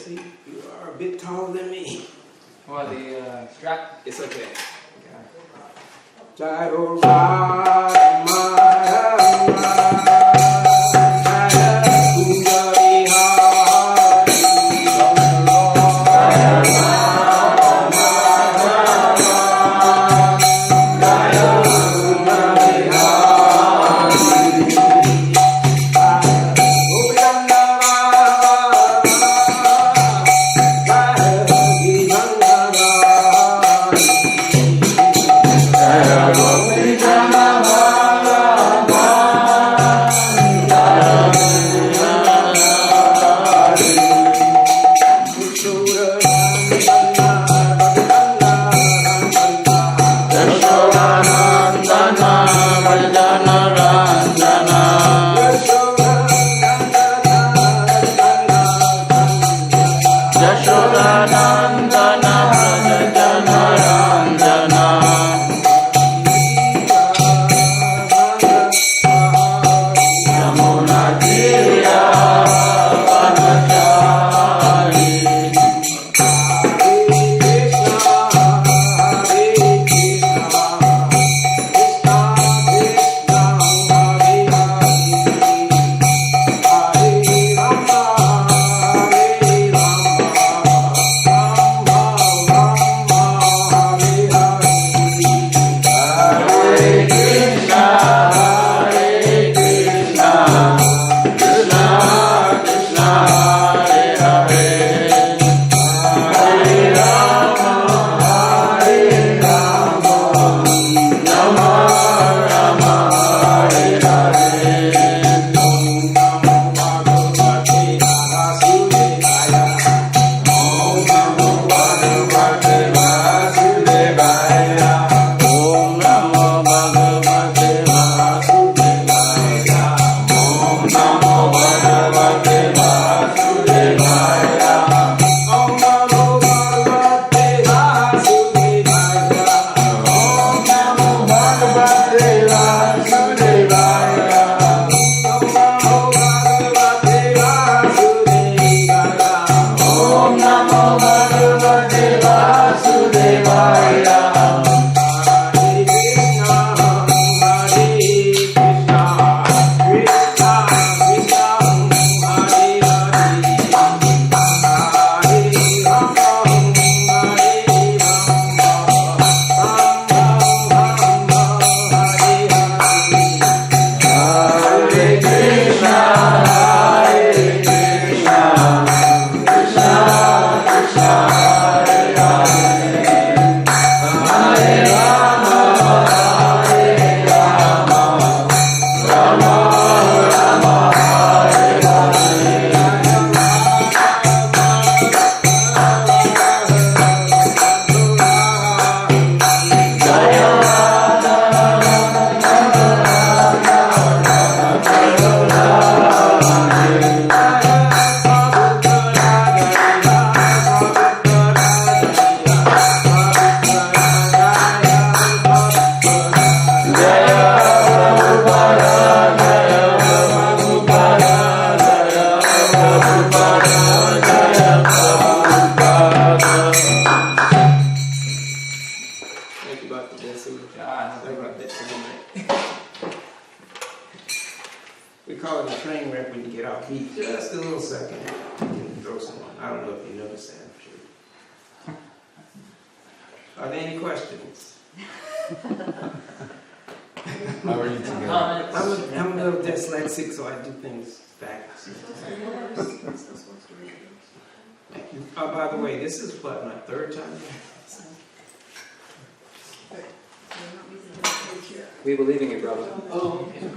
see, you are a bit taller than me. Well, the strap. It's okay. We call it a train wreck when you get off beat. Just a little second. You can throw some on. I don't know if you noticed that. I'm sure. Are there any questions? How are you together? I'm a little dyslexic, so I do things fast. Thank you. Oh, by the way, this is what, my third time? We believe in you, brother. Oh, okay.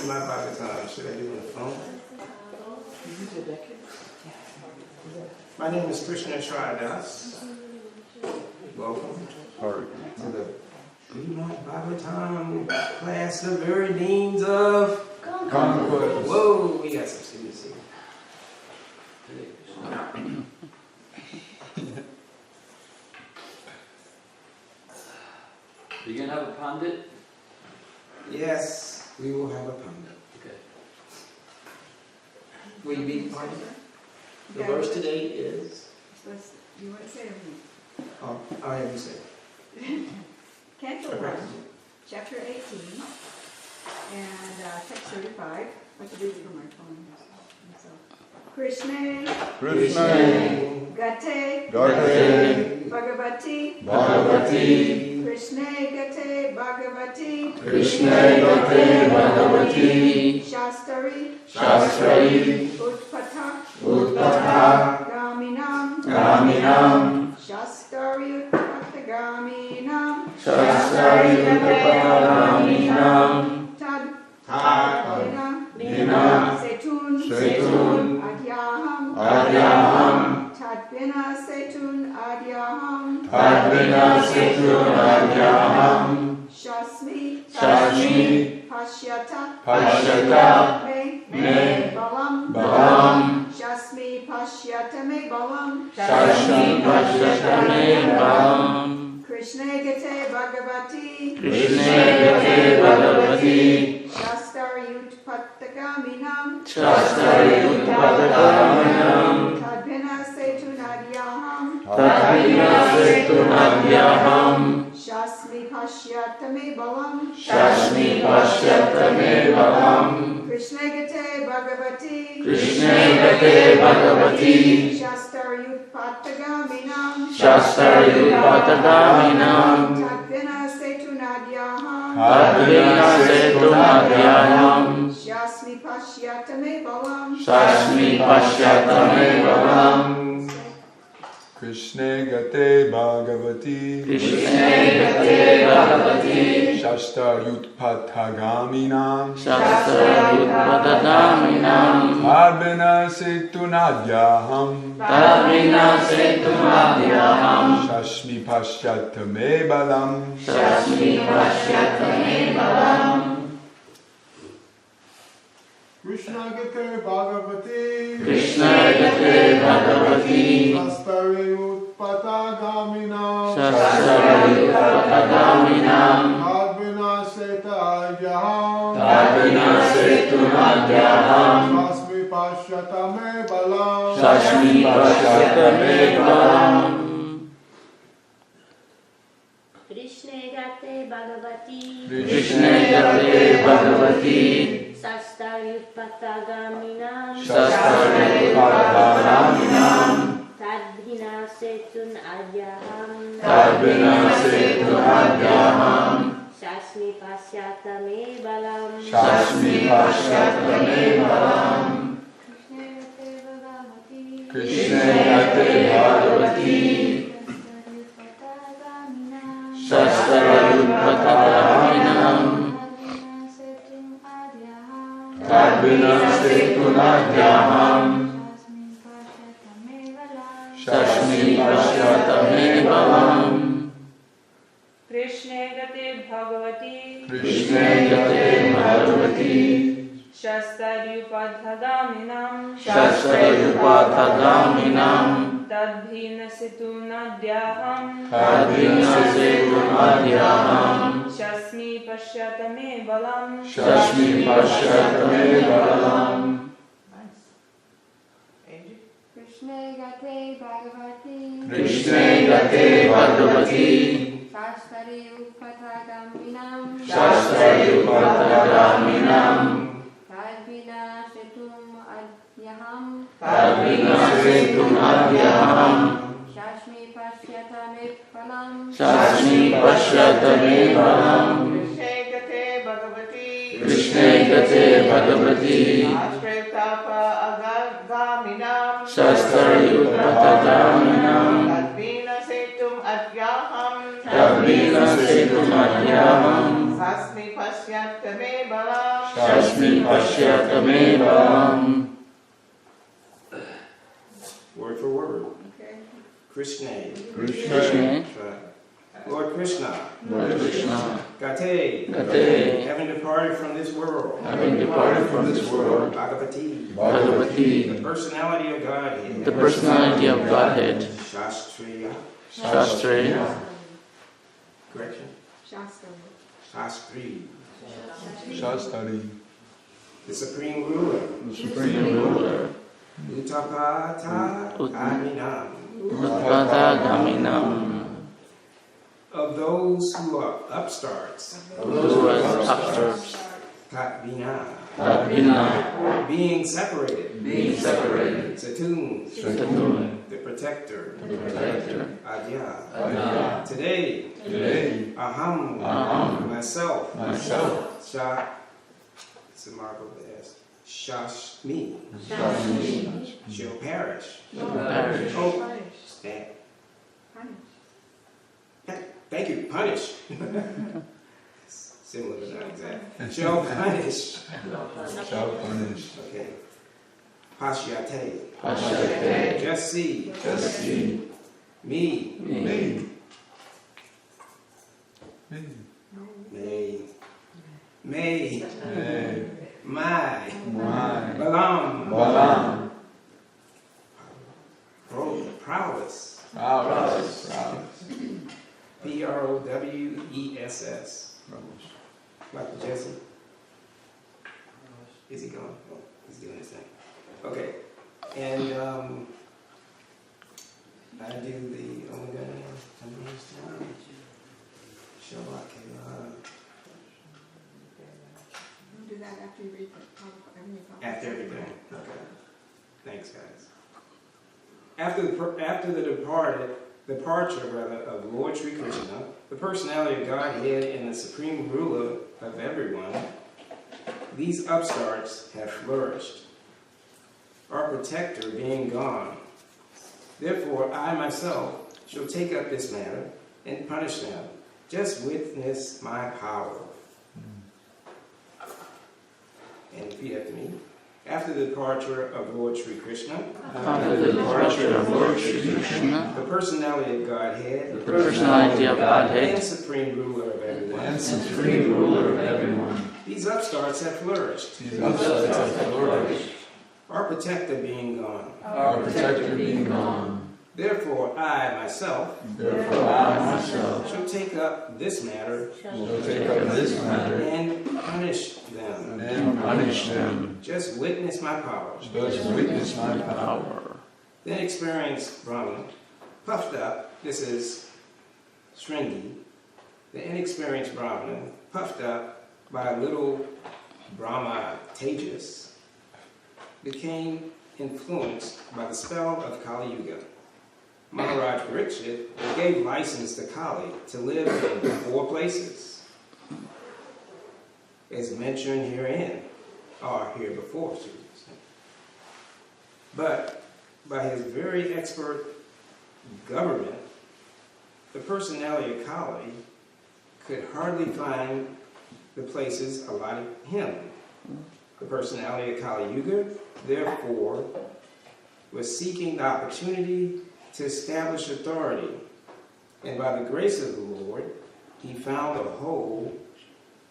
My Bhagavatam, should I do it on the phone? My name is Krishna-ashraya. Welcome to the Srimad Bhagavatam class of very names of conquest. Whoa, we got some students here. Are you going to have a pandit? Yes, we will have a pandit. Okay. Will you be party? The verse today is. You want to say everything? Oh, I'll have you say. Canto 1, chapter 18, and text 35. I have to read it from my phone. Krishna, Krishna, Gate, Gate, Bhagavati, Bhagavati, Krishna, Gate, Bhagavati, Krishna, Gate, Bhagavati, Shastari, Shastri, Utpata, Utpata, Gaminam, Gaminam, Shastari, Utpata, Gaminam, Shastri, Utpata, Gaminam, Tad, Tad, Dina, Setun, Setun, Adyaham, Adyaham, Tadvina, Setun, Adyaham, Tadvina, Setun, Adyaham, Shasmi, Shashmi, Pashyata, Pashyata, Me, Balam, Balam, Shasmi, Pashyata, Me, Balam, Shashmi, Pashyata, Me, Balam, Krishna, Gate, Bhagavati, Krishna, Gate, Bhagavati, Shastari, Utpatagaminam, Shastri, Utpatagaminam, Tadvina, Setun, Adyaham, Tadvina, Setun, Adyaham, Shasmi, Pashyata, Me, Balam, Shashmi, Pashyata, Me, Balam, Krishna, Gate, Bhagavati, Krishna, Gate, Bhagavati, Shastari, Utpatagaminam, Shastri, Utpatagaminam, Tadvina, Setun, Adyaham, Tadvina, Setun, Adyaham, Shasmi, Pashyata, Me, Balam, Shashmi, Pashyata, Me, Balam, Krishna, Gate, Bhagavati, Krishna Gate Bhagavati, Shastri, Utpatagaminam, Shastri Utpatagaminam, Tadvina, Setun, Adyaham, Tadvina Setun Adyaham, Shashmi, Pashyata, Me, Balam, Shashmi Pashyata Me Balam, Krishna Gate Bhagavati, Krishna Gate Bhagavati, Shastri Utpatagaminam, Shastri Utpatagaminam, Tadvina Seta Adyaham, Tadvina Setun Adyaham, Shasmi Pashyata Me Balam, Shashmi Pashyata Me Balam, Krishna Gate Bhagavati, Krishna Gate Bhagavati, Shastri Utpatagaminam, Shastri Utpatagaminam, Tadvina Setun Adyaham, Tadvina Setun Adyaham, Shasmi Pashyata Me Balam, Shashmi Pashyata Me Balam, Krishna, Gate, Bhagavati, Shastri Utpatagaminam, Tadvina, Setun, Adyaham, Shashmi Pashyata Me Balam, Krishna Gate Bhagavati, Krishna, Gate, Bhagavati, Shastri Utpatagaminam, Shastri Utpatagaminam, Tadvina Setun Adyaham, Tadvina Setun Adyaham, Shasmi Pashyata Me Balam, Shashmi, Pashyata, Me, Balam, Krishna, Gate, Bhagavati, Krishna Gate Bhagavati, Shastari, Utpatagaminam, Shastri Utpatagaminam, Tadvina, Setun, Adyaham, Tadvina Setun Adyaham, Shasmi, Pashyata, Me, Balam, Shashmi Pashyata Me Balam, Krishna Gate Bhagavati, Krishna Gate Bhagavati, Ashretapa Agagaminam, Shastri Utpatagaminam, Tadvina Setum Adyaham, Tadvina Setun Adyaham, Shasmi Pashyata Me Balam, Shashmi Pashyata Me Balam, Word for word. Okay. Krishna. Krishna, That's right. Lord Krishna. Lord Krishna, Gate. Gate, Having departed from this world. having departed from this world, Bhagavati. The Bhagavati, personality of Godhead. the personality of Godhead, Shastriya. Shastri, Correction. Shastari. Shastri. Shastri, the supreme ruler, the supreme ruler, Utapata Gaminam, Utpatagaminam, of those who are upstarts, who are upstarts, Katvina, Advina, being separated, Satun, Satun, the protector, Protector, Adya. Today, Aham, myself, Sha, Shashmi, shall perish. Parish, Oh, stand. Thank you, punish. Similar but not exact. Shall punish. shall punish. Okay. Pashyate. Pashyate, Just see. Me. me, May. My. Balam, Prowess. prowess, Prowess. Like Jesse. Is he gone? Oh, he's doing his thing. Okay. And I do the Omega. We'll do that after you read the After everything. Okay. Thanks, guys. After the departure of Lord Sri Krishna, the personality of Godhead and the supreme ruler of everyone, these upstarts have flourished, our protector being gone. Therefore, I myself shall take up this matter and punish them. Just witness my power. And repeat after me. After the departure of Lord Sri Krishna, after the departure of Lord Sri Krishna, the personality of Godhead, the personality of and Godhead, supreme ruler of everyone, and supreme ruler of everyone, these upstarts have flourished, these upstarts have flourished, our protector being gone. our protector being gone. Therefore, I myself Therefore I myself shall take up this matter shall take up this matter and punish them. and punish them. Just witness my power. Just witness my power. power, Then experienced Brahma, puffed up, this is Shringi, the inexperienced Brahmana, puffed up by little Brahma Tejas, became influenced by the spell of Kali Yuga. Maharaj Parikshit gave license to Kali to live in 4 places, as mentioned herein, or here before, excuse me. But by his very expert government, the personality of Kali could hardly find the places allotted him. The personality of Kali Yuga, therefore, was seeking the opportunity to establish authority, and by the grace of the Lord, he found a hole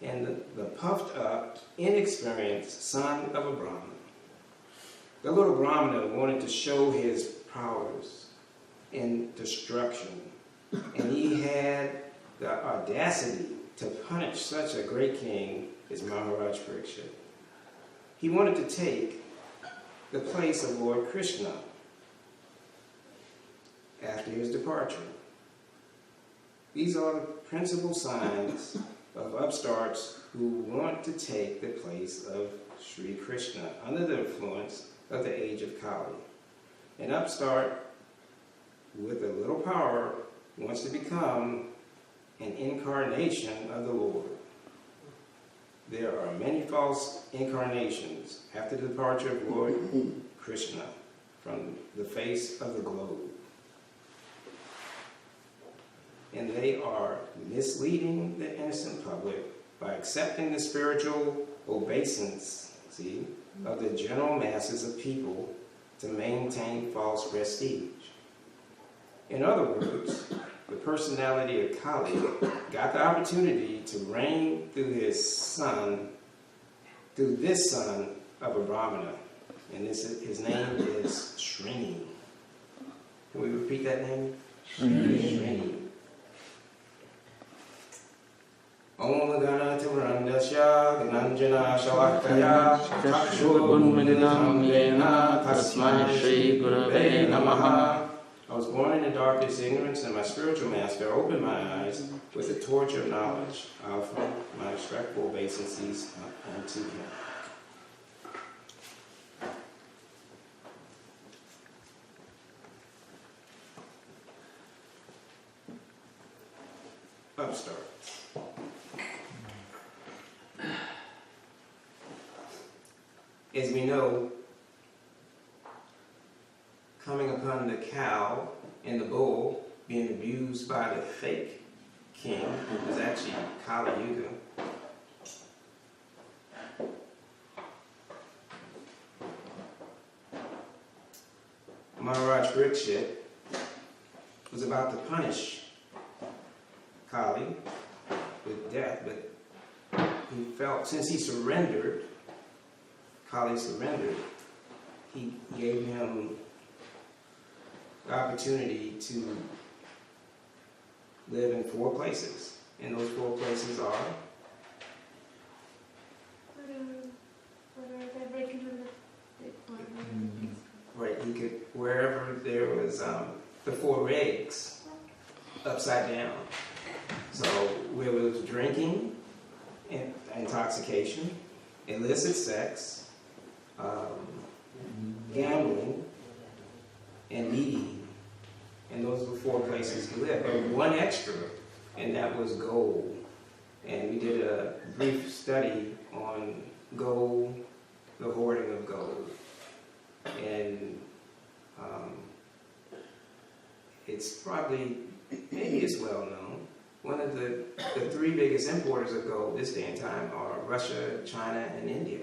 in the puffed up, inexperienced son of a Brahmin. The little Brahmana wanted to show his prowess in destruction, and he had the audacity to punish such a great king as Maharaj Parikshit. He wanted to take the place of Lord Krishna after his departure. These are the principal signs of upstarts who want to take the place of Sri Krishna under the influence of the age of Kali. An upstart with a little power wants to become an incarnation of the Lord. There are many false incarnations after the departure of Lord Krishna from the face of the globe. And they are misleading the innocent public by accepting the spiritual obeisance, of the general masses of people to maintain false prestige. In other words, the personality of Kali got the opportunity to reign through this son of a Brahmana, and his name is Srini. Can we repeat that name? Srini. Om Gana Turandasya Gananjana Shalakya Shataya Chakshurunmilitam Yena Tasmai Shri Gurave Namaha. I was born in the darkest ignorance, and my spiritual master opened my eyes with the torch of knowledge. I offer my respectful obeisances unto him. Upstarts. As we know, coming upon the cow and the bull being abused by the fake king, who was actually Kali Yuga, Maharaj Parikshit was about to punish Kali with death, but he felt, since he surrendered, Kali surrendered, he gave him the opportunity to live in 4 places. And those 4 places are right, he could, wherever there was the 4 eggs upside down. So where there was drinking, and intoxication, illicit sex, gambling, and meat eating. And those were 4 places to live. But one extra, and that was gold. And we did a brief study on gold, the hoarding of gold. And it's probably, maybe it's well known. One of the 3 biggest importers of gold this day and time are Russia, China, and India.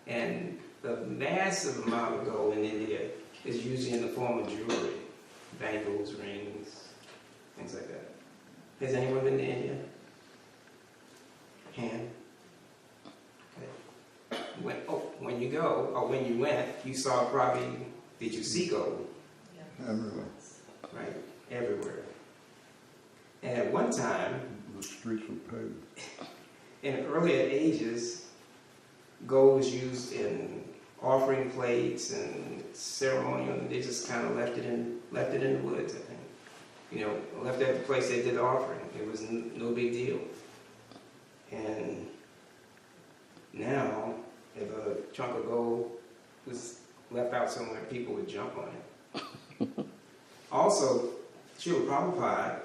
And the massive amount of gold in India is usually in the form of jewelry, bangles, rings, things like that. Has anyone been to India? Hand? Okay. When you went, you saw probably, did you see gold? Everywhere. Right, everywhere. And at one time, The streets were paved. in earlier ages, gold was used in offering plates and ceremonial, and they just kind of left it in the woods, I think. You know, left it at the place they did the offering. It was no big deal. And now, if a chunk of gold was left out somewhere, people would jump on it. Also, Srila Prabhupada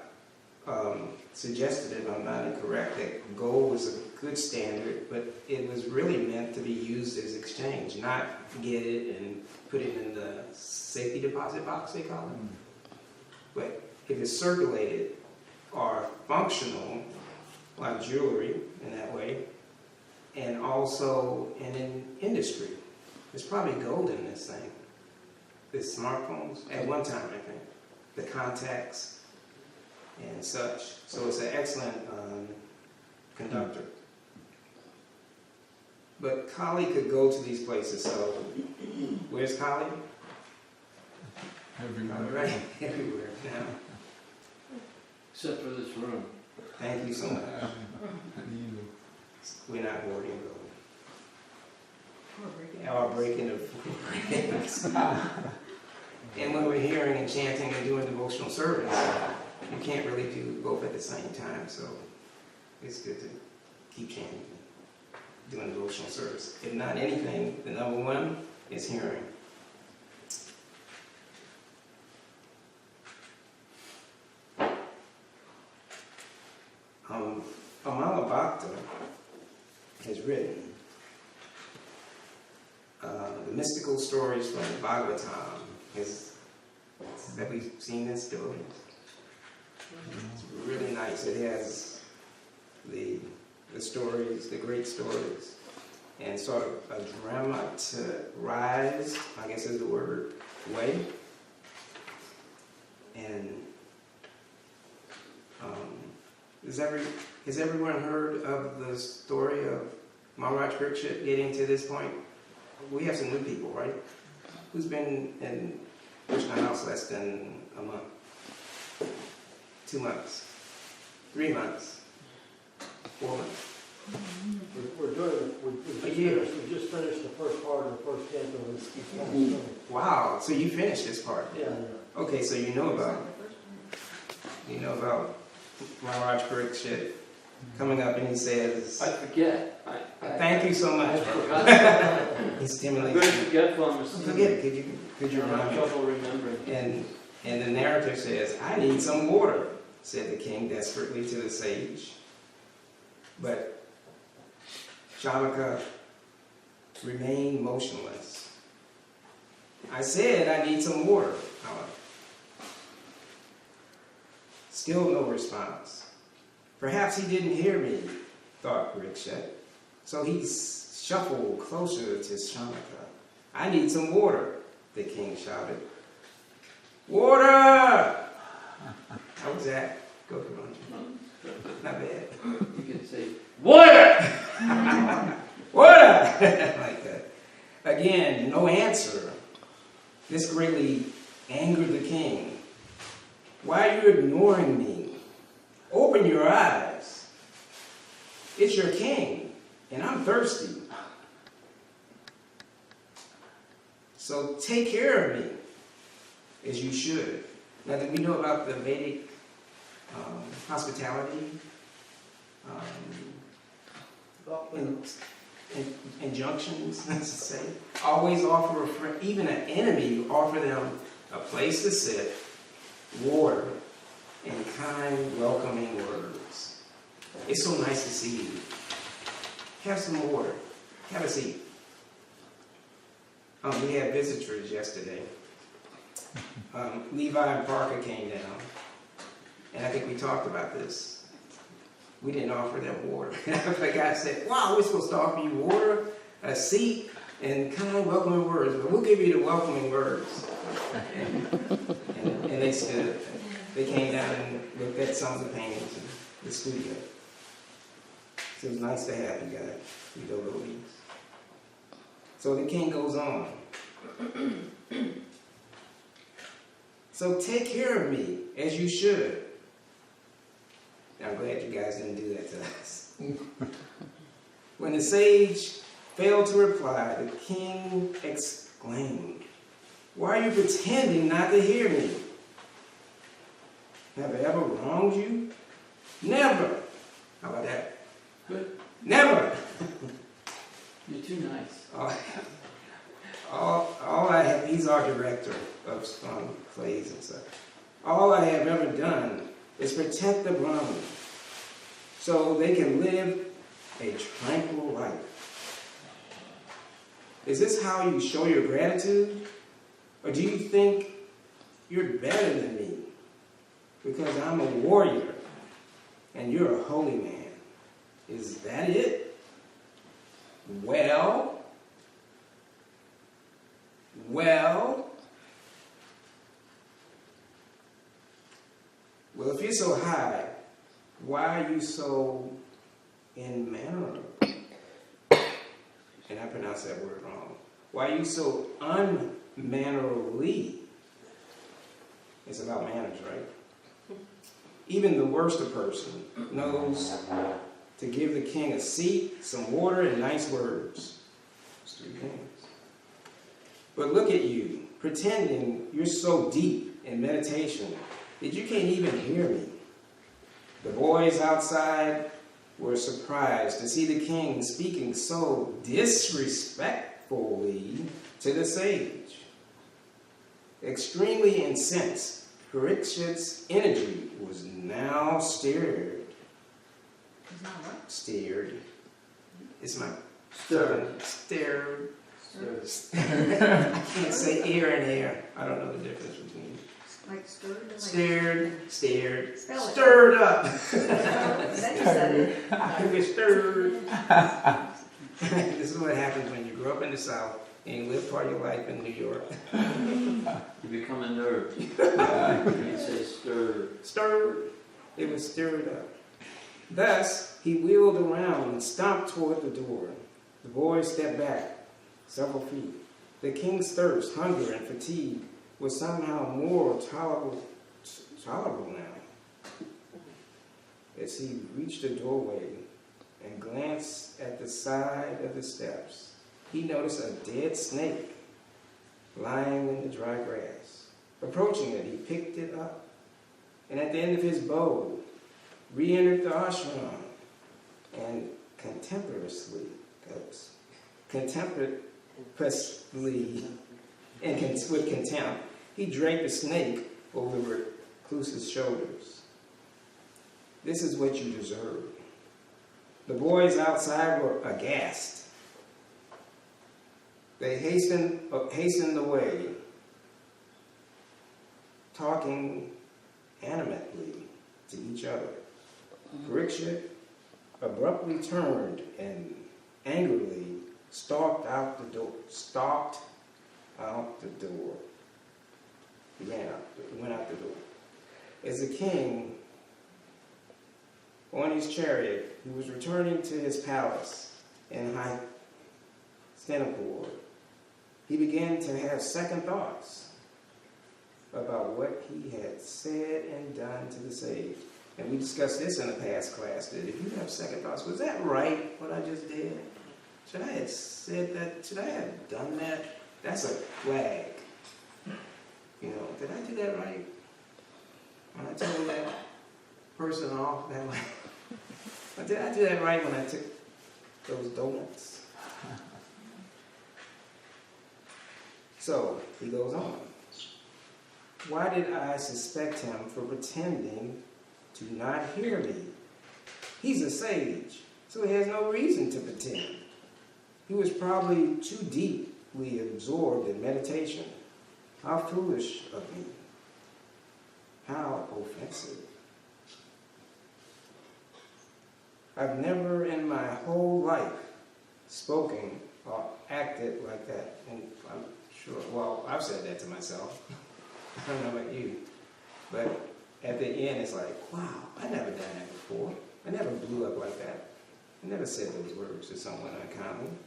suggested, if I'm not incorrect, that gold was a good standard, but it was really meant to be used as exchange, not get it and put it in the safety deposit box, they call it. But if it's circulated or functional, like jewelry in that way, and also in industry. There's probably gold in this thing. The smartphones, at one time I think, the contacts and such. So it's an excellent conductor. But Kali could go to these places, so where's Kali? Everywhere. Right, everywhere now. Except for this room. Thank you so much. We're not hoarding gold. Or breaking the And when we're hearing and chanting and doing devotional service, you can't really do both at the same time, so it's good to keep chanting, doing devotional service. If not anything, the number one is hearing. Amala Bhakta has written the mystical stories from the Bhagavatam. Have we seen this story? It's really nice. It has the stories, the great stories, and sort of a dramatized, I guess is the word, way. And has everyone heard of the story of Maharaj Parikshit getting to this point? We have some new people, right? Who's been in Krishna house less than a month? 2 months? 3 months? 4 months? We're doing, we just finished the first part of the first canto of ISKCON. Wow, so you finished this part. Yeah, Okay, so you know about Maharaj Parikshit coming up and he says, I forget. thank you so much. I forgot. He I'm stimulates good you. at forgetfulness. Forget it, could you I'm remind having me? trouble remembering. And the narrative says, I need some water, said the king desperately to the sage. But Shamaka remained motionless. I said I need some water, however. Still no response. Perhaps he didn't hear me, thought Parikshit. So he shuffled closer to Shamaka. I need some water, the king shouted. Water! How was that? Go for it. Not bad. You can say, water! Water! Like that. Again, no answer. This greatly angered the king. Why are you ignoring me? Open your eyes. It's your king, and I'm thirsty. So take care of me, as you should. Now, do we know about the Vedic hospitality? Injunctions, let's say. Always offer a friend, even an enemy, offer them a place to sit, water, and kind, welcoming words. It's so nice to see you. Have some water. Have a seat. We had visitors yesterday. Levi and Parker came down, and I think we talked about this. We didn't offer them water. The guy said, wow, we're supposed to offer you water, a seat, and kind, welcoming words. But we'll give you the welcoming words. And they stood. They came down and looked at some of the paintings in the studio. So it was nice to have you guys, you devotees. So the king goes on. So take care of me, as you should. I'm glad you guys didn't do that to us. When the sage failed to reply, the king exclaimed, why are you pretending not to hear me? Have I ever wronged you? Never. How about that? Good. Never. You're too nice. All I have, he's our director of plays and stuff. All I have ever done is protect the Brahmin so they can live a tranquil life. Is this how you show your gratitude? Or do you think you're better than me because I'm a warrior and you're a holy man? Is that it? Well, if you're so high, why are you so unmannerly? And I pronounced that word wrong. Why are you so unmannerly? It's about manners, right? Even the worst of person knows to give the king a seat, some water, and nice words. It's three things. But look at you, pretending you're so deep in meditation that you can't even hear me. The boys outside were surprised to see the king speaking so disrespectfully to the sage. Extremely incensed, Parikshit's energy was now stirred. Steered. It's my Stirred. Stirred. I can't say ear and air. I don't know the difference between. Like stirred? Like Stared. Spell it. Stirred up. Then you said it. It was stirred. This is what happens when you grow up in the South and you live part of your life in New York. You become a nerd. You say stir. Stirred. It was stirred up. Thus, he wheeled around and stomped toward the door. The boy stepped back several feet. The king's thirst, hunger, and fatigue was somehow more tolerable now. As he reached the doorway and glanced at the side of the steps. He noticed a dead snake lying in the dry grass. Approaching it, he picked it up, and at the end of his bow, re-entered the ashram, and contemplatively, and with contempt, he draped the snake over the recluse's shoulders. This is what you deserve. The boys outside were aghast. They hastened away, talking animately to each other. Parikshit abruptly turned and angrily stalked out the door. He went out the door. As the king, on his chariot, he was returning to his palace in Hastinapur, he began to have second thoughts about what he had said and done to the sage. And we discussed this in a past class, that if you have second thoughts, was that right, what I just did? Should I have said that? Should I have done that? That's a flag. You know, did I do that right? When I told that person off that way? Did I do that right when I took those donuts? So, he goes on. Why did I suspect him for pretending to not hear me? He's a sage, so he has no reason to pretend. He was probably too deeply absorbed in meditation. How foolish of me. How offensive. I've never in my whole life spoken or acted like that. And I'm sure, well, I've said that to myself. I don't know about you. But at the end, it's like, wow, I've never done that before. I never blew up like that. I never said those words to someone uncommon.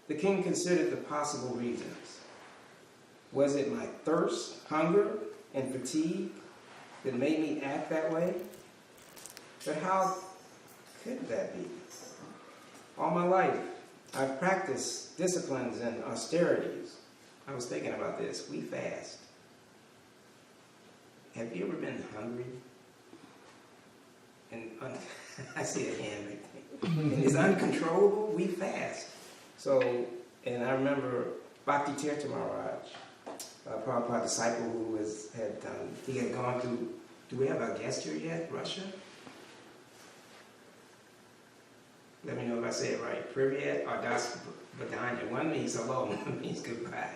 The king considered the possible reasons. Was it my thirst, hunger, and fatigue that made me act that way? But how could that be? All my life, I've practiced disciplines and austerities. I was thinking about this. We fast. Have you ever been hungry? And I see a hand right there. And it's uncontrollable. We fast. So, and I remember Bhakti Tirtha Maharaj, Prabhupada disciple who he had gone through, do we have a guest here yet? Russia? Let me know if I say it right. Privyet or Das Vidanya. One means hello, one means goodbye.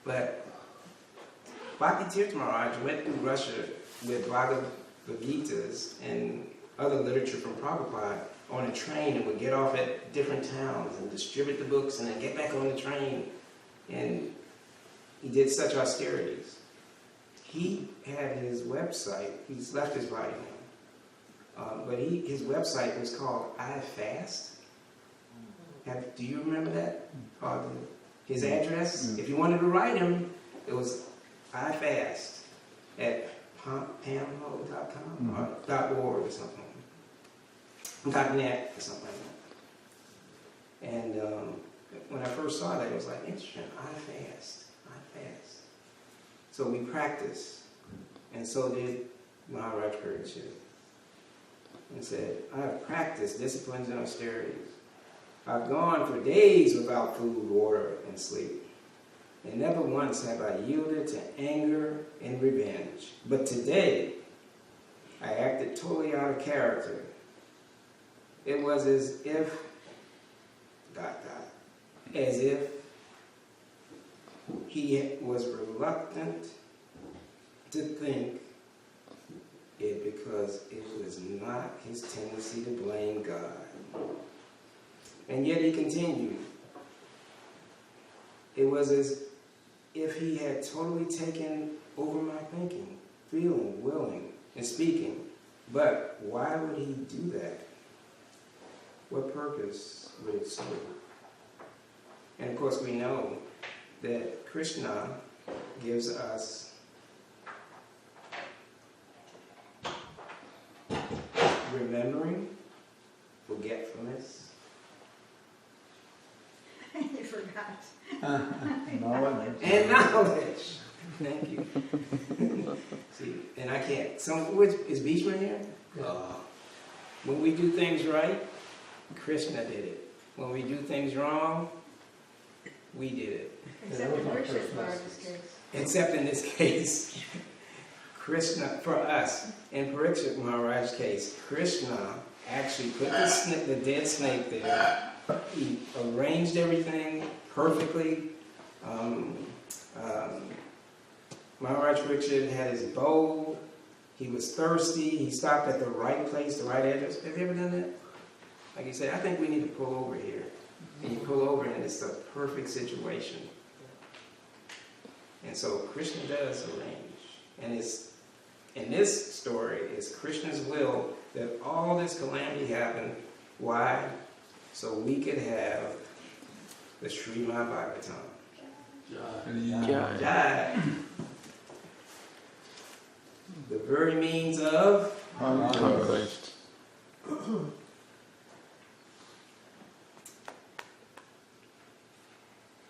But Bhakti Tirtha Maharaj went through Russia with Bhagavad Gitas and other literature from Prabhupada on a train and would get off at different towns and distribute the books and then get back on the train. And he did such austerities. He had his website, he's left his body now, but his website was called I Fast. Do you remember that? His address? If you wanted to write him, it was I Fast at pamho.com or .org or something. .net or something like that. And when I first saw that, it was like, interesting, I fast. So we practiced, and so did Maharaj Parikshit. And said, I have practiced disciplines and austerities. I've gone for days without food, water, and sleep. And never once have I yielded to anger and revenge. But today, I acted totally out of character. It was as if he was reluctant to think it because it was not his tendency to blame God. And yet he continued. It was as if he had totally taken over my thinking, feeling, willing, and speaking. But why would he do that? What purpose would it serve? And of course we know that Krishna gives us remembering forgetfulness, You forgot. Knowledge. and knowledge. Thank you. See, and I can't. Is Bhishma here? When we do things right, Krishna did it. When we do things wrong, we did it. Except in Krishna's part of this case. Except in this case, Krishna, for us, in Parikshit Maharaj's case, Krishna actually put the dead snake there. He arranged everything perfectly. Maharaj Parikshit had his bow. He was thirsty. He stopped at the right place, the right address. Have you ever done that? Like you said, I think we need to pull over here. And you pull over and it's a perfect situation. And so Krishna does arrange. And it's, in this story, it's Krishna's will that all this calamity happened. Why? So we could have the Srimad Bhagavatam. Jai. The very means of Christ.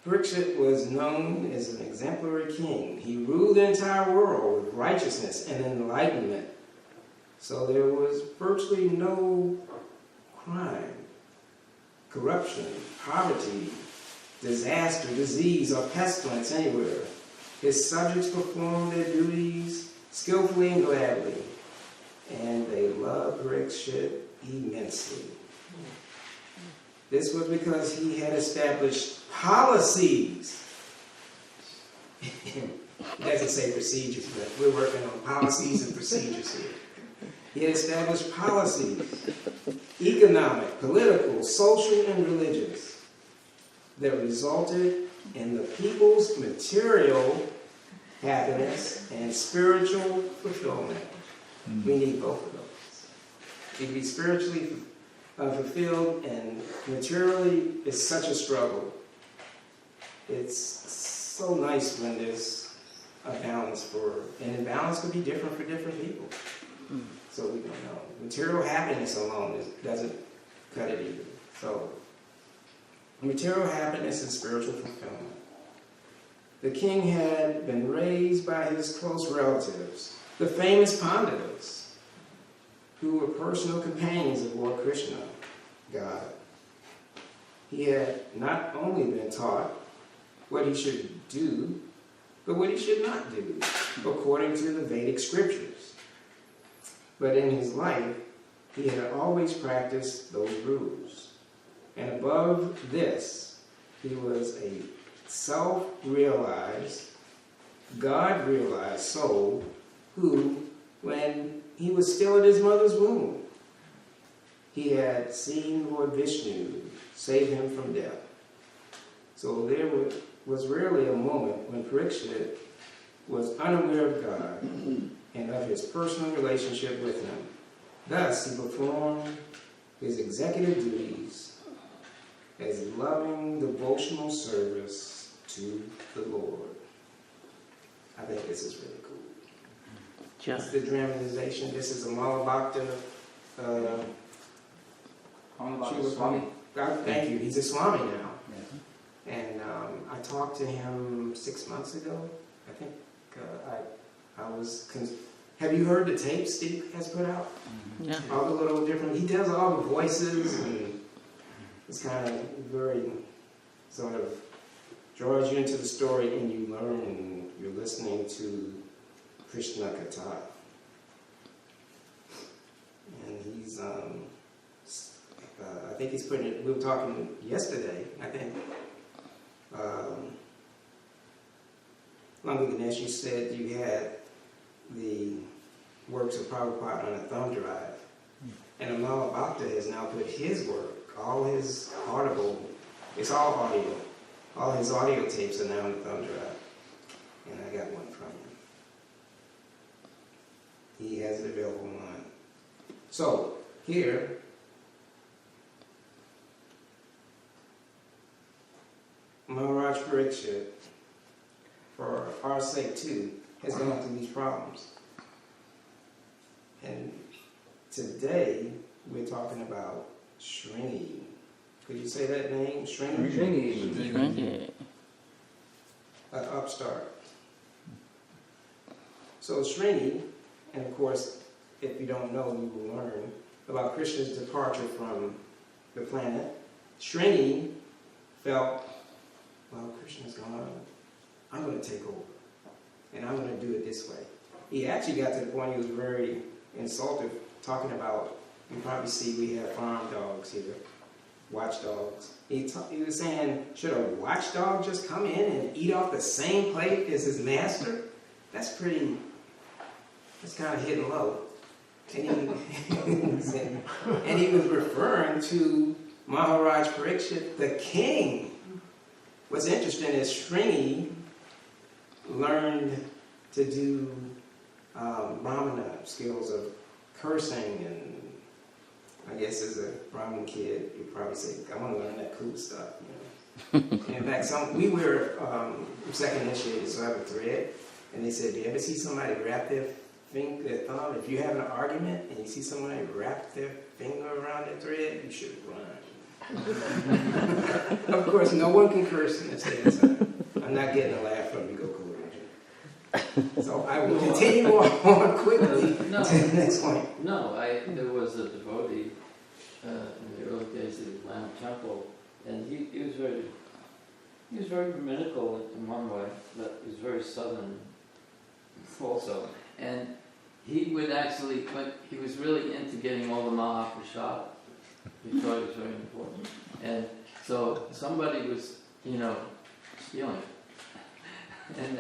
Parikshit was known as an exemplary king. He ruled the entire world with righteousness and enlightenment. So there was virtually no crime, corruption, poverty, disaster, disease, or pestilence anywhere. His subjects performed their duties skillfully and gladly, and they loved Parikshit immensely. This was because he had established policies. It doesn't say procedures, but we're working on policies and procedures here. He had established policies, economic, political, social, and religious, that resulted in the people's material happiness and spiritual fulfillment. We need both of those. To be spiritually fulfilled and materially is such a struggle. It's so nice when there's a balance and balance could be different for different people. So we don't know. Material happiness alone doesn't cut it either. So material happiness and spiritual fulfillment. The king had been raised by his close relatives, the famous Pandavas, who were personal companions of Lord Krishna, God. He had not only been taught what he should do, but what he should not do, according to the Vedic scriptures. But in his life, he had always practiced those rules. And above this, he was a self-realized, God-realized soul who, when he was still in his mother's womb, he had seen Lord Vishnu save him from death. So there was rarely a moment when Parikshit was unaware of God and of his personal relationship with him. Thus, he performed his executive duties as loving devotional service to the Lord. I think this is really cool. Yeah. It's the dramatization. This is a Malabhakta. Thank you. He's a Swami now. And I talked to him 6 months ago. I think I was... Have you heard the tapes Steve has put out? Yeah. All the little different... He does all the voices, and it's kind of very sort of draws you into the story, and you learn, and you're listening to Krishna Katha. And he's... I think he's putting it... We were talking yesterday, I think. Langa Ganesh, you said you had the works of Prabhupada on a thumb drive. And Amala Bhakta has now put his work, all his audible, it's all audio. All his audio tapes are now on the thumb drive. And I got one from him. He has it available online. So, here, Maharaj Parikshit, for our sake too, has gone through these problems. And today, we're talking about Srini. Could you say that name? Srini? Shrinky. An upstart. So Srini, and of course, if you don't know, you will learn about Krishna's departure from the planet. Srini felt, well, Krishna's gone. I'm going to take over. And I'm going to do it this way. He actually got to the point he was very insulted, talking about, you probably see we have farm dogs here, watchdogs. He was saying, should a watchdog just come in and eat off the same plate as his master? That's kind of hitting low. And he was referring to Maharaj Parikshit, the king. What's interesting is Srini learned to do Brahmana skills of cursing, and I guess as a Brahmin kid, you'd probably say, I want to learn that cool stuff. You know? In fact, we were second initiated, so I have a thread, and they said, do you ever see somebody wrap their thumb? If you have an argument and you see somebody wrap their finger around their thread, you should run. Of course, no one can curse in this dance. I'm not getting a laugh from you, Go Cool. So I will continue on quickly to the next point. No, there was a devotee in the early days of the Lamb Temple, and he was very rabbinical in one way, but he was very southern also. And he would actually, he was really into getting all the Mahaprasad. He thought it was very important. And so somebody was, stealing. And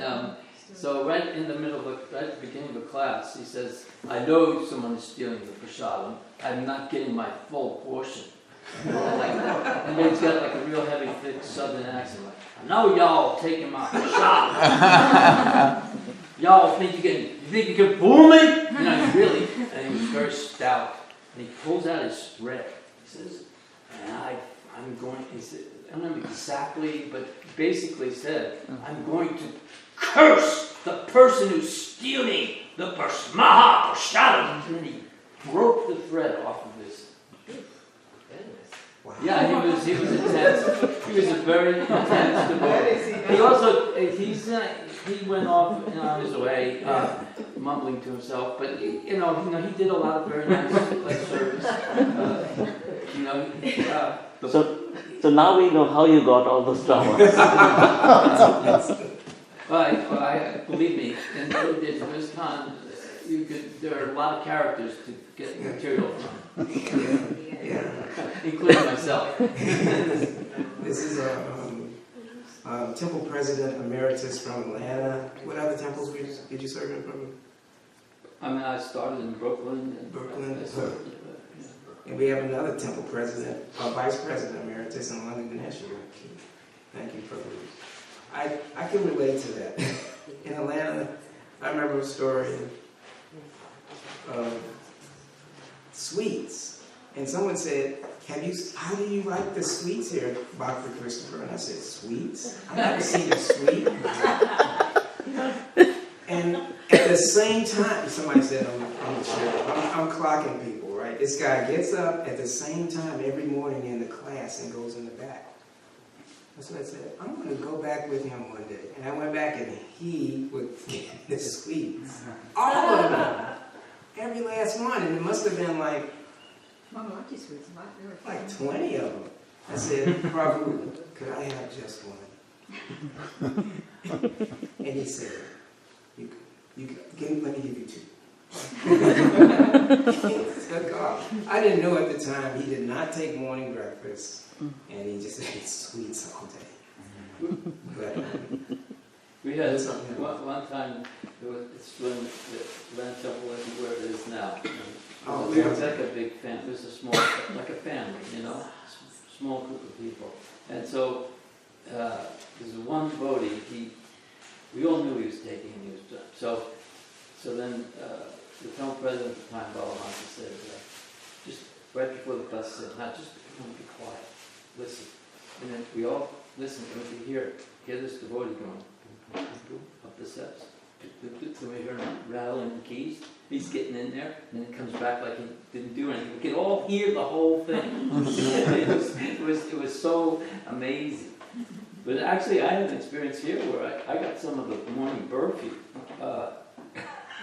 so right in the middle right at the beginning of the class, he says, I know someone is stealing the prasadam. I'm not getting my full portion. And then he's got like a real heavy, thick southern accent. Like, I know y'all taking my prasadam. Y'all think you can fool me? Really. And he was very stout. And he pulls out his spread. He says, I'm going, he said, I don't know exactly, but basically said, I'm going to curse the person who's stealing the Mahaprashadam. And then he broke the thread off of his. Wow. Yeah, he was intense. He was a very intense devotee. He also, he went off on his way, mumbling to himself, but he did a lot of very nice service. So now we know how you got all those dramas. Believe me, in the early days of ISKCON, there are a lot of characters to get material from, including myself. This is a temple president emeritus from Atlanta. What other temples did you serve in, Prabhu? I started in Brooklyn. And we have another temple president, vice president emeritus in London, Ganesh. Thank you, Prabhu. I can relate to that. In Atlanta, I remember a story of sweets. And someone said, how do you like the sweets here, Dr. Christopher? And I said, sweets? I've never seen a sweet. And at the same time, somebody said on the show, I'm clocking people, right? This guy gets up at the same time every morning in the class and goes in the back. That's what I said. I'm going to go back with him one day. And I went back and he would get the sweets. All of them. Every last one. And it must have been like 20 of them. I said, Prabhu, could I have just one? And he said, let me give you two. I didn't know at the time he did not take morning breakfast, and he just ate sweets all day. But we had one time, it's when the Land Temple wasn't where it is now. It was like a big family. It was a small, like a family, small group of people. And so there's one devotee. We all knew he was taking, and he was done. So then the temple president at the time, Bhagavatam, said, just right before the class, said, now just be quiet, listen. And then we all listened, and we could hear this devotee going up the steps. so we heard him rattling the keys. He's getting in there, and then it comes back like he didn't do anything. We could all hear the whole thing. it was so amazing. But actually, I had an experience here where I got some of the morning burfi.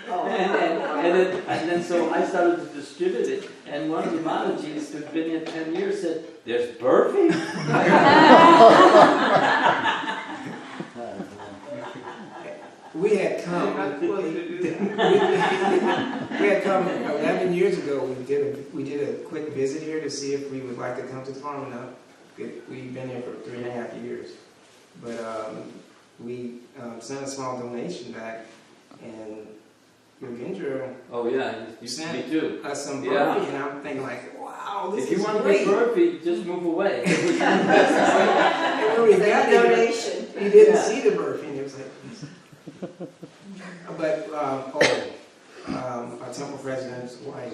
And then so I started to distribute it, and one of the Mahajis who'd been here 10 years said, "There's burfi?" We had come. You're not supposed to do that. We had come 11 years ago. We did a quick visit here to see if we would like to come to the farm. And we've been here for 3.5 years, but we sent a small donation back, and Yogendra Oh yeah, you sent me too. us some Yeah. burfi, and I'm thinking like, wow, this If is you want great. to get burfi, just move away. And when we got there, Donation. you didn't Yeah. see the burfi, and it was like. But our temple president's wife.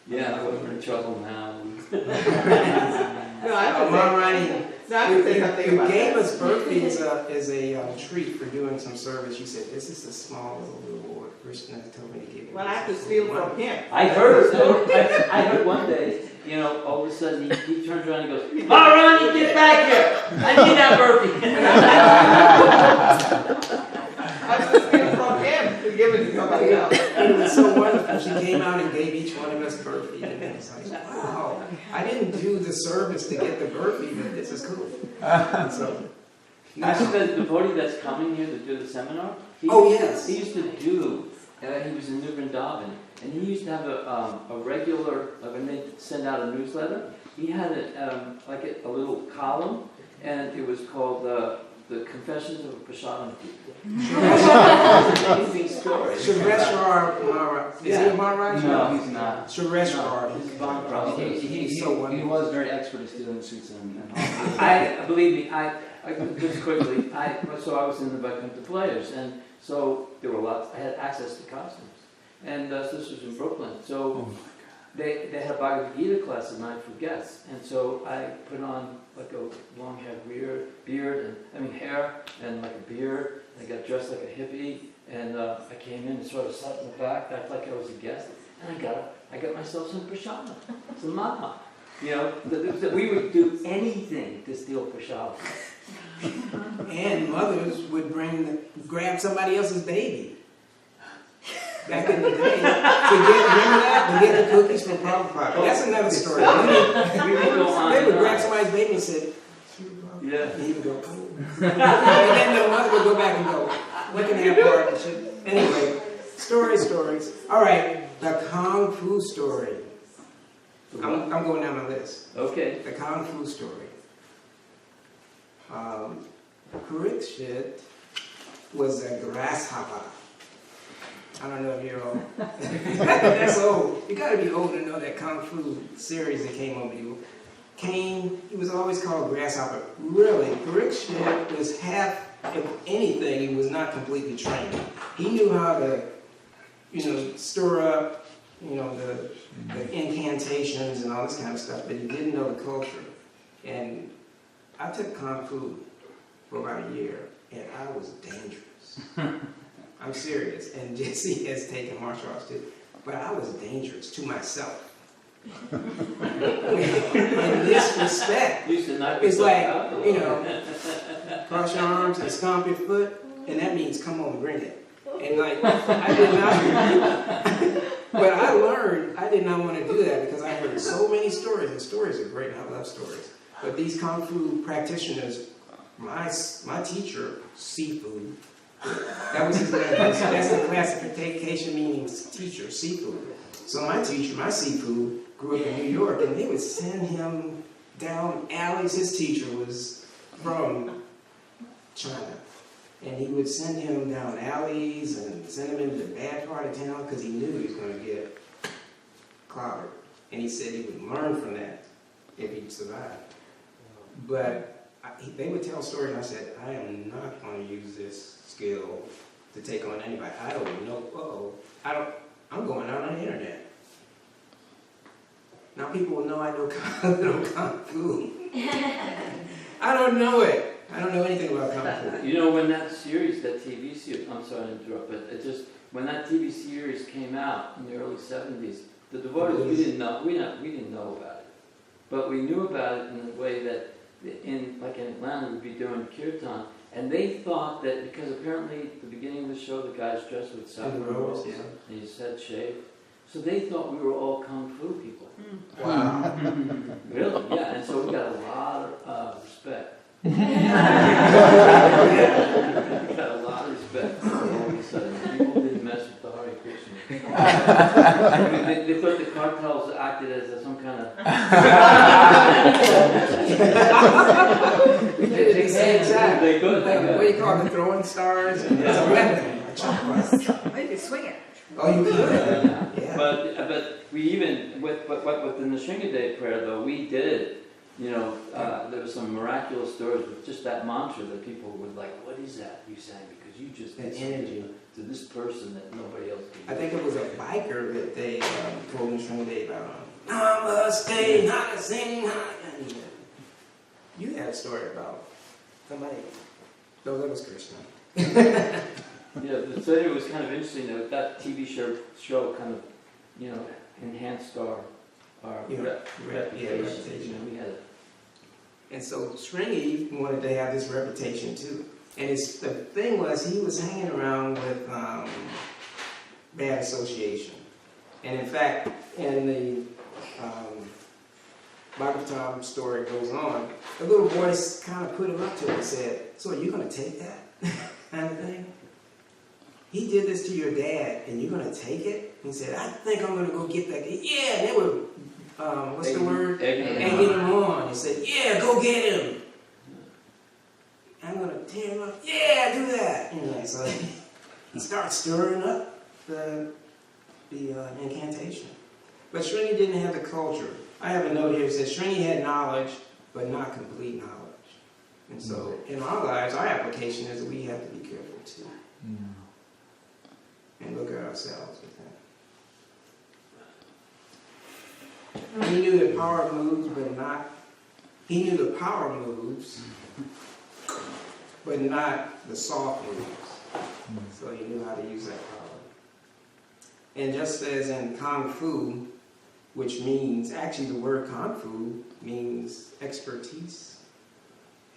Yeah, we're in trouble now. No, I have to Maharani, no, I have to say something you about gave that. us birthday as a treat for doing some service. You said, this is a small little reward. Krishna told me to give it. Well, I have to steal from him. I heard I heard one day, all of a sudden he turns around and goes, "Maharani, get back here! I need that burfi." I have to steal from him to give it to somebody else. It was so wonderful. She came out and gave each one of us burfi. And it's like, wow, I didn't do the service to get the burfi, but this is cool. So, Actually, the devotee that's coming here to do the seminar, he used to do, he was in New Vrindavan, and he used to have a regular, when they send out a newsletter, he had a little column, and it was called the Confessions of a Prasadam Keeper. Amazing story. Sureshwar Maharaj. Is he a Maharaj? No, he's not. Sureshwar. He's Van Prabhu. He's so wonderful. He was very expert at stealing suits and Believe me, just quickly, so I was in the Vaikuntha Players, and so there were lots, I had access to costumes. And this was in Brooklyn, so they had a Bhagavad Gita class at night for guests, and so I put on like a long hair hair, and like a beard, and I got dressed like a hippie, and I came in and sort of sat in the back, acted like I was a guest, and I got myself some prashadam, some mama. We would do anything to steal prashadam. And mothers would grab somebody else's baby. Back in the day, to get the cookies from Prabhupada. That's another story. They would grab somebody's baby and say, Yeah. and he would go, oh. And then the mother would go back and go, we can have part and shit. Anyway, stories. All right, the Kung Fu story. I'm going down the list. Okay. The Kung Fu story. Parikshit was a grasshopper. I don't know if you're old. That's old. You gotta be old to know that Kung Fu series that came over you. He was always called Grasshopper. Really, Parikshit was half, if anything, he was not completely trained. He knew how to, stir up, the incantations and all this kind of stuff, but he didn't know the culture. And I took Kung Fu for about a year, and I was dangerous. I'm serious. And Jesse has taken martial arts too, but I was dangerous to myself. In this respect, it's like, cross your arms and stomp your foot, and that means come on, bring it. And like, I did not, but I learned I did not want to do that because I heard so many stories, and stories are great, and I love stories. But these Kung Fu practitioners, my teacher, Seafood, that was his name. That's the classification meaning teacher, Seafood. So my teacher, my Seafood, grew up in New York, and they would send him down alleys. His teacher was from China, and he would send him down alleys and send him into the bad part of town because he knew he was going to get clobbered. And he said he would learn from that if he'd survive. But they would tell stories, and I said, I am not going to use this skill to take on anybody. I don't know. I'm going out on the internet. Now people will know I know Kung Fu. I don't know it. I don't know anything about Kung Fu. You know, when that series, that TV series, I'm sorry to interrupt, but it just, when that TV series came out in the early 70s, the devotees, we didn't know about it. But we knew about it in the way that, like in Atlanta, we'd be doing kirtan, and they thought that because apparently at the beginning of the show, the guy's dressed with saffron rolls, and his head shaved, so they thought we were all Kung Fu people. Wow. Really? Yeah, and so we got a lot of respect. We got a lot of respect all of a sudden. People didn't mess with the Hare Krishna. I mean, they thought the cartels acted as some kind of... Exactly. They could. What do you call it? Throwing stars? It's a weapon. Oh, you can swing it. Oh, you can? Yeah. But we even, within the Sringadev prayer though, we did, you know, there were some miraculous stories with just that mantra that people would like, what is that you sang? Because you just An did energy. to this person that nobody else could. I think it was a biker that they told me Srimad about. Namaste, Namaste, Namaste. You had a story about somebody. No, that was Krishna. Yeah, but so it was kind of interesting that TV show kind of, you know, enhanced our reputation. reputation. We had And so Sringi wanted to have this reputation too. And the thing was, he was hanging around with bad association. And in fact, in the Bhagavatam story goes on, the little voice kind of put him up to it and said, so are you going to take that kind of thing? He did this to your dad, and you're going to take it? He said, I think I'm going to go get that guy. Yeah, they were, what's the word? Egging him on. He said, yeah, go get him. I'm going to tear him up. Yeah, do that. Anyway, so he starts stirring up the incantation. But Srini didn't have the culture. I have a note here that says Srini had knowledge, but not complete knowledge. And so in our lives, our application is that we have to be careful too. And look at ourselves with that. He knew the power moves, but not. He knew the power moves, but not the soft moves. So he knew how to use that power. And just as in Kung Fu, which means, actually the word Kung Fu means expertise.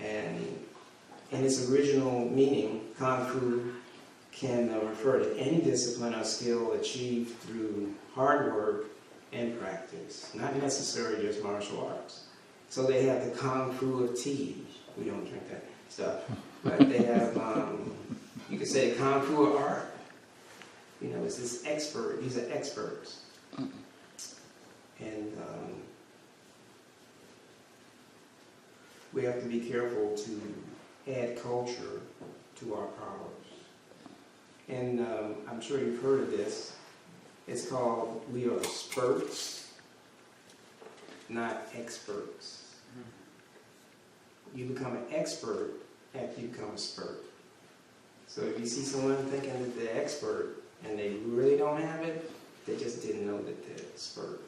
And in its original meaning, Kung Fu can refer to any discipline or skill achieved through hard work and practice, not necessarily just martial arts. So they have the Kung Fu of tea. We don't drink that stuff. But they have, you could say Kung Fu of art. You know, it's this expert, these are experts. And we have to be careful to add culture to our powers. And I'm sure you've heard of this. It's called, we are spurts, not experts. You become an expert after you become a spurt. So if you see someone thinking that they're expert and they really don't have it, they just didn't know that they're a spurt.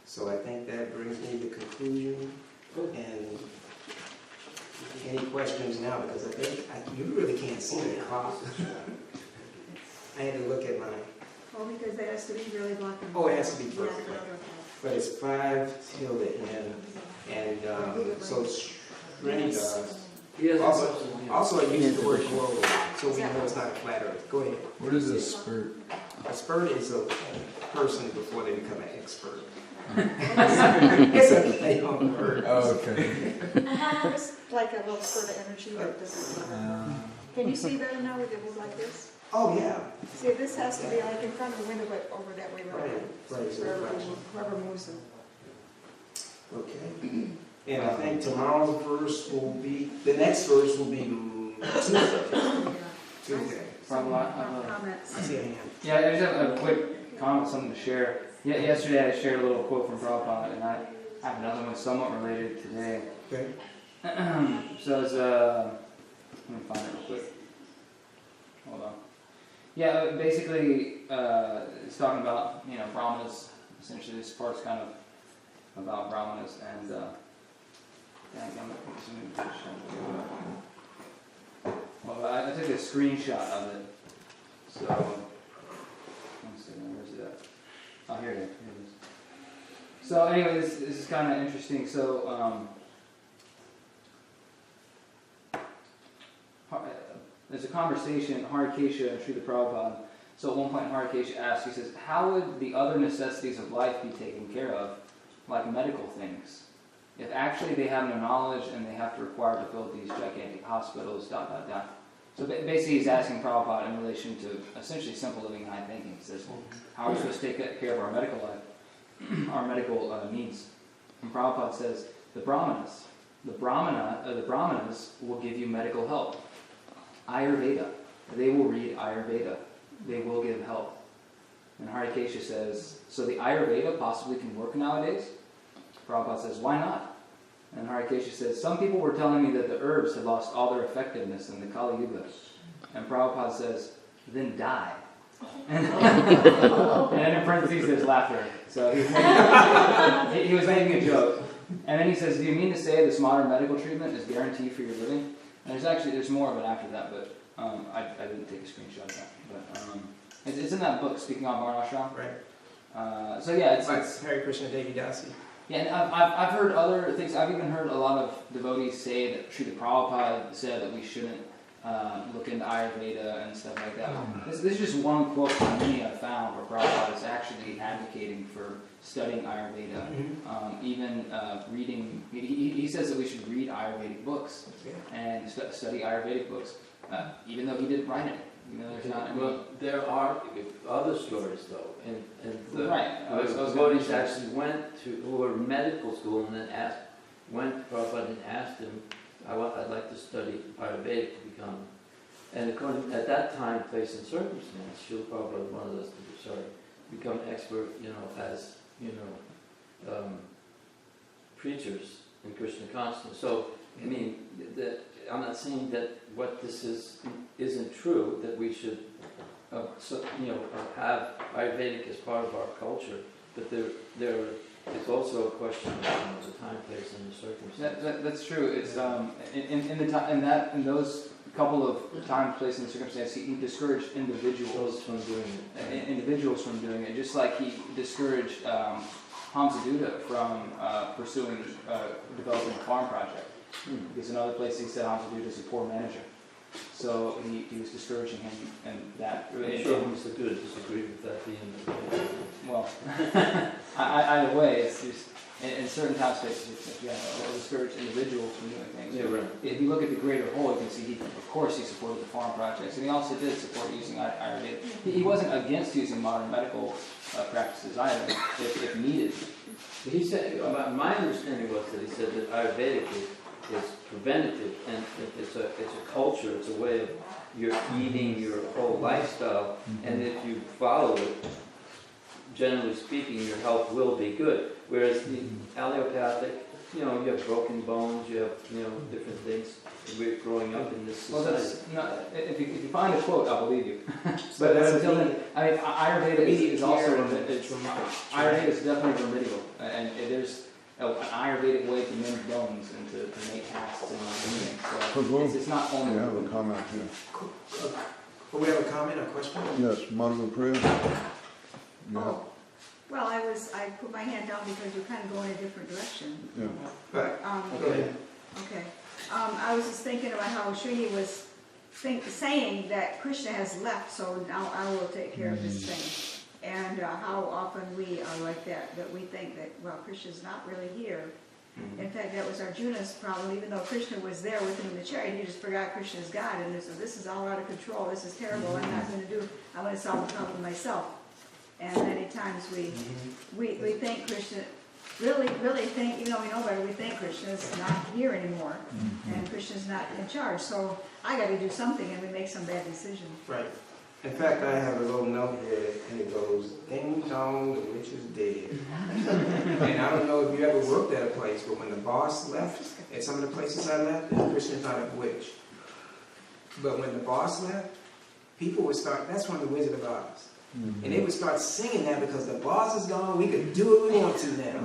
So I think that brings me to conclusion. And any questions now? Because I think you really can't see the clock. I had to look at mine. Oh, because it has to be really black and Oh, it has to be Yeah, perfect. But it's 5 till the end. And so Srini does. Also, I use the word global, so we know it's not a flat earth. Go ahead. What is a spurt? A spurt is a person before they become an expert. It's a play on words. Oh, okay. It's like a little spurt of energy that doesn't. Can you see better now with it was like this? Oh, yeah. See, this has to be like in front of the window, but over that way. Right. Whoever moves them. Okay. And I think tomorrow's verse will be, the next verse will be Tuesday. Comments. I see a hand. Yeah, I just have a quick comment, something to share. Yesterday I shared a little quote from Prabhupada, and I have another one somewhat related today. Okay. So it's, let me find it real quick. Hold on. Yeah, basically, it's talking about, Brahmanas. Essentially, this part's kind of about Brahmanas, and Well, I took a screenshot of it. So, one second, where's it at? Oh, here it is. So anyway, this is kind of interesting. So, there's a conversation, Harikesha and Srila Prabhupada. So at one point Harikesha asks, he says, how would the other necessities of life be taken care of, like medical things, if actually they have no knowledge and they have to require to build these gigantic hospitals, ... So basically he's asking Prabhupada in relation to essentially simple living and high thinking. He says, how are we supposed to take care of our medical life, our medical needs? And Prabhupada says, the Brahmanas will give you medical help. Ayurveda, they will read Ayurveda. They will give help. And Harikesha says, so the Ayurveda possibly can work nowadays? Prabhupada says, why not? And Harikesha says, some people were telling me that the herbs had lost all their effectiveness in the Kali Yuga. And Prabhupada says, then die. And in parentheses there's laughter. So he was making a joke. And then he says, do you mean to say this modern medical treatment is guaranteed for your living? And there's more of it after that, but I didn't take a screenshot of that. But it's in that book, Speaking of Varnashram. Right. So yeah, it's Hare Krishna Devi Dasi. Yeah, and I've heard other things. I've even heard a lot of devotees say that Srila Prabhupada said that we shouldn't look into Ayurveda and stuff like that. This is just one quote from many I've found where Prabhupada is actually advocating for studying Ayurveda. Even reading, he says that we should read Ayurvedic books and study Ayurvedic books, even though he didn't write it. There's not any... Well, there are other stories though, and the devotees actually who were in medical school and then went to Prabhupada and asked him, I'd like to study Ayurvedic to become, and according at that time, place and circumstance, Srila Prabhupada wanted us to become expert, as preachers in Krishna consciousness. So I mean I'm not saying that what this isn't true, that we should have Ayurvedic as part of our culture, but there is also a question of the time, place, and the circumstance. That's true. It's in those couple of time, place, and circumstance, he discouraged individuals from doing it. Just like he discouraged Hamsaduta from pursuing developing a farm project. Because in other places he said Hamsaduta is a poor manager. So he was discouraging him, and that... I'm sure Hamsaduta disagreed with that being the case. Well, either way, it's just, in certain time spaces, it'll discourage individuals from doing things. Yeah, right. If you look at the greater whole, you can see, of course, he supported the farm projects, and he also did support using Ayurveda. He wasn't against using modern medical practices either, if needed. But he said, my understanding was that he said that Ayurvedic is preventative, and it's a culture, it's a way of your eating, your whole lifestyle, and if you follow it, generally speaking, your health will be good. Whereas the allopathic, you have broken bones, you have different things. We're growing up in this society. Well, if you find a quote, I'll believe you. But until then, Ayurveda is also Ayurveda is definitely remedial, and there's an Ayurvedic way to mend bones and to make casts and everything. So it's not only. We have a comment here. We have a comment or question? Yes, Madhava Priya. Oh, well, I put my hand down because you're kind of going in a different direction. Yeah. Right. Go ahead. Okay. I was just thinking about how Srini was saying that Krishna has left, so now I will take care of this thing. And how often we are like that we think that, well, Krishna's not really here. In fact, that was Arjuna's problem. Even though Krishna was there with him in the chariot, he just forgot Krishna's God. And so this is all out of control. This is terrible. I'm going to solve the problem myself. And many times we think Krishna, really think, even though we know better, we think Krishna's not here anymore. And Krishna's not in charge. So I got to do something, and we make some bad decisions. Right. In fact, I have a little note here, and it goes, ding dong, the witch is dead. And I don't know if you ever worked at a place, but when the boss left, at some of the places I left, Krishna's not a witch. But when the boss left, people would start, that's when the Wizard of Oz. And they would start singing that because the boss is gone, we could do what we want to now.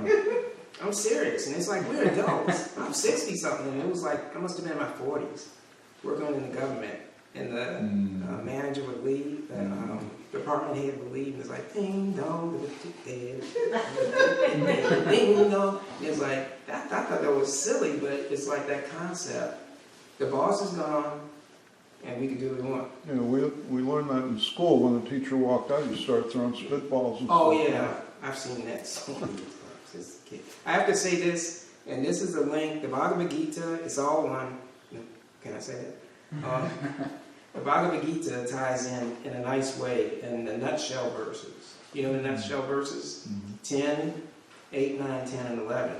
I'm serious. And it's like, we're adults. I'm 60 something. And it was like, I must have been in my 40s, working in the government. And the manager would leave, the department head would leave, and it's like, ding dong, ding dong. It's like, I thought that was silly, but it's like that concept. The boss is gone, and we can do what we want. You know, we learned that in school. When the teacher walked out, you start throwing spitballs. And Oh stuff. yeah, I've seen that so many times as a kid. I have to say this, and this is a link. The Bhagavad Gita, it's all one. Can I say that? The Bhagavad Gita ties in a nice way in the nutshell verses. You know the nutshell verses? 10, 8, 9, 10, and 11.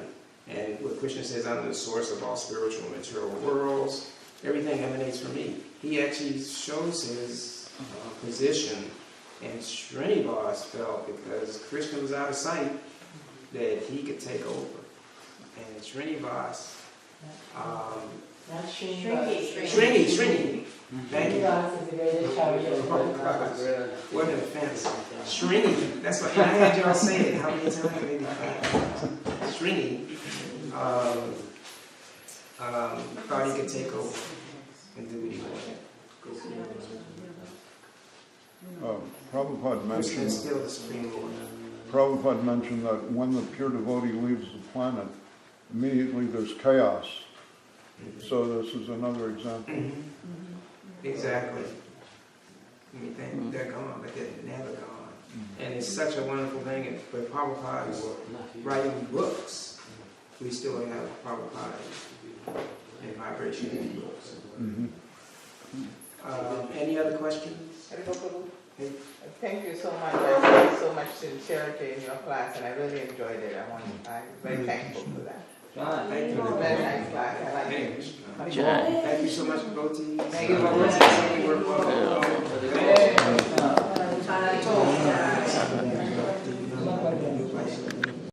And what Krishna says, I'm the source of all spiritual and material worlds. Everything emanates from me. He actually shows his position, and Srinivas felt because Krishna was out of sight that he could take over. And Srinivas, That's Srini. Thank you. What an offense. Srini. That's what, and I had y'all say it how many times, maybe 5. Srini thought he could take over and do what he wanted. Prabhupada Krishna mentioned, is still the Supreme Lord. Prabhupada mentioned that when the pure devotee leaves the planet, immediately there's chaos. So this is another example. Exactly. I mean, they're gone, but they're never gone. And it's such a wonderful thing. And but Prabhupada is writing books. We still have Prabhupada and vibration in books. Any other questions? Hey. Thank you so much. I see so much sincerity in your class, and I really enjoyed it. I'm very thankful for that. John. Thank you. Very nice class. I like it. Thank you so much, Bhoti. Thank you, Bhoti. You work well.